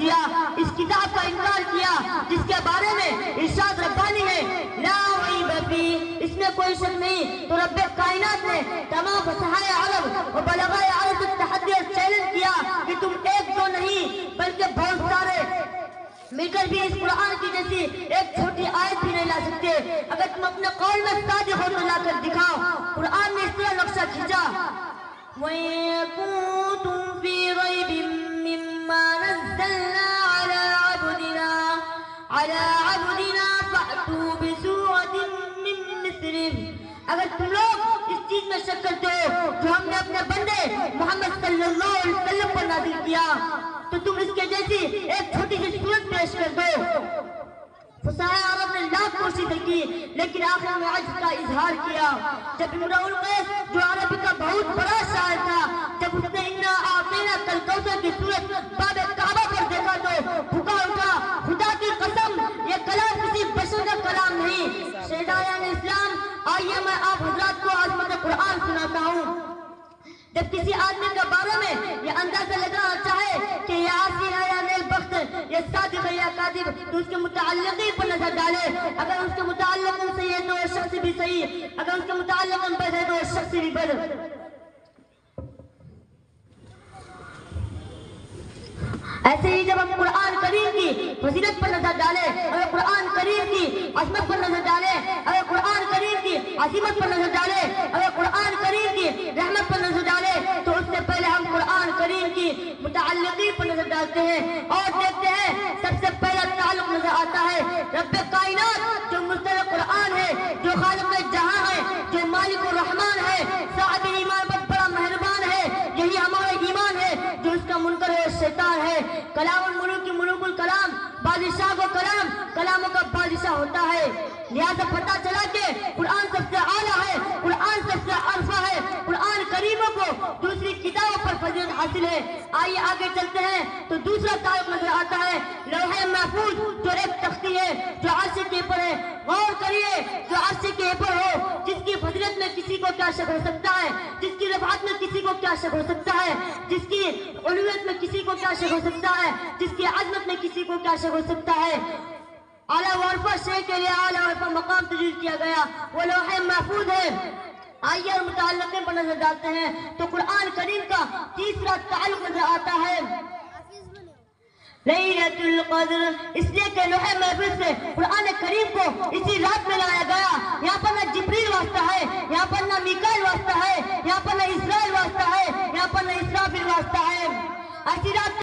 کیا، اس کتاب کا انکار کیا جس کے بارے میں ارشاد ربانی ہے لا ریب فیہ، اس میں کوئی شک نہیں، تو رب کائنات نے تمام فصحائے عرب و بلغائے عرب تحدی اور چیلنج کیا کہ تم ایک دو نہیں بلکہ بہت سارے مل کر بھی اس قرآن کی جیسی ایک چھوٹی آیت بھی نہیں لا سکتے، اگر تم اپنے قول میں صادق ہو تو لا کر دکھاؤ۔ قرآن نے اس طرح نقشہ کھینچا وَإِن كُنتُمْ فِي رَيْبٍ مِّمَّا نَزَّلْنَا عَلَىٰ عَبْدِنَا فَأْتُوا بِسُورَةٍ مِّن مِّثْلِهِ، اگر تم لوگ اس چیز میں شک کرتے ہو جو ہم نے اپنے بندے محمد صلی اللہ علیہ وسلم پر نازل کیا تو تم اس کے جیسی ایک چھوٹی سی صورت پیش کر دو۔ فصحائے عرب نے لاکھ کوششیں کی لیکن آخر میں عجز کا اظہار کیا۔ جب امرؤ القیس جو عربی کا بہت بڑا شاعر تھا، جب اس نے انا اعطیناک الکوثر کی صورت باب کعبہ پر دیکھا تو پھکا اٹھا خدا کی قسم یہ کلام کسی بشر کا کلام نہیں۔ شہدائان اسلام آئیے میں آپ حضرات کو عظمت قرآن سناتا ہوں۔ جب کسی آدمی کے بارے میں یہ اندازہ لگانا چاہے کہ یہ عاصی ہے یا نیک بخت، یہ صادق ہے یا کاذب، تو اس کے متعلقین پر نظر ڈالے، اگر اس کے متعلقین صحیح ہے تو وہ شخص بھی صحیح، اگر اس کے متعلقین بد ہے تو وہ شخص بھی بد۔ ایسے ہی جب ہم قرآن کریم کی فضیلت پر نظر ڈالیں، اگر قرآن کریم کی عظمت پر نظر ڈالیں، اگر قرآن کریم کی عظمت پر نظر ڈالیں، اگر قرآن کریم کی رحمت پر نظر ڈالیں، تو اس سے پہلے ہم قرآن کریم کی متعلقین پر نظر ڈالتے ہیں اور دیکھتے ہیں سب سے پہلا تعلق نظر آتا ہے رب کائنات جو مستر قرآن ہے، جو خالق جہاں ہے، جو مالک الرحمن ہے، صاحب ایمان پر بڑا مہربان ہے، یہی ہمارا ایمان ہے، جو اس کا منکر ہے شیطان ہے۔ کلام الملوک کی ملوک الکلام، بادشاہ کو کلام کلاموں کا بادشاہ ہوتا ہے، لہذا پتہ چلا کہ قرآن سب سے اعلیٰ ہے، قرآن سب سے عرفہ ہے، قرآن کریموں کو دوسری کتابوں پر فضیلت حاصل ہے۔ آئیے آگے چلتے ہیں تو دوسرا تعلق نظر آتا ہے لوح محفوظ جو ایک تختی ہے جو عرش کے اوپر ہے۔ غور کریے جو عرش کے اوپر ہو، جس کی فضیلت میں کسی کو کیا شک ہو سکتا ہے، جس کی رفعت میں کسی کو کیا شک ہو سکتا ہے، جس کی علویت میں کسی کو کیا شک ہو سکتا ہے، جس کی عظمت میں کسی کو کیا شک ہو سکتا ہے۔ اعلیٰ وعرفہ شے کے لیے اعلیٰ وعرفہ مقام تجویز کیا گیا، وہ لوح محفوظ ہے۔ آئیے اور متعلقین پر نظر ڈالتے ہیں تو قرآن کریم کا تیسرا تعلق نظر آتا ہے لیلۃ القدر، اس لیے کہ لوح محفوظ سے قرآن کریم کو اسی رات میں لایا گیا۔ یہاں پر نہ جبریل واسطہ ہے، یہاں پر نہ میکائیل واسطہ ہے، یہاں پر نہ اسرائیل واسطہ ہے، یہاں پر نہ اسرافیل واسطہ ہے۔ ایسی رات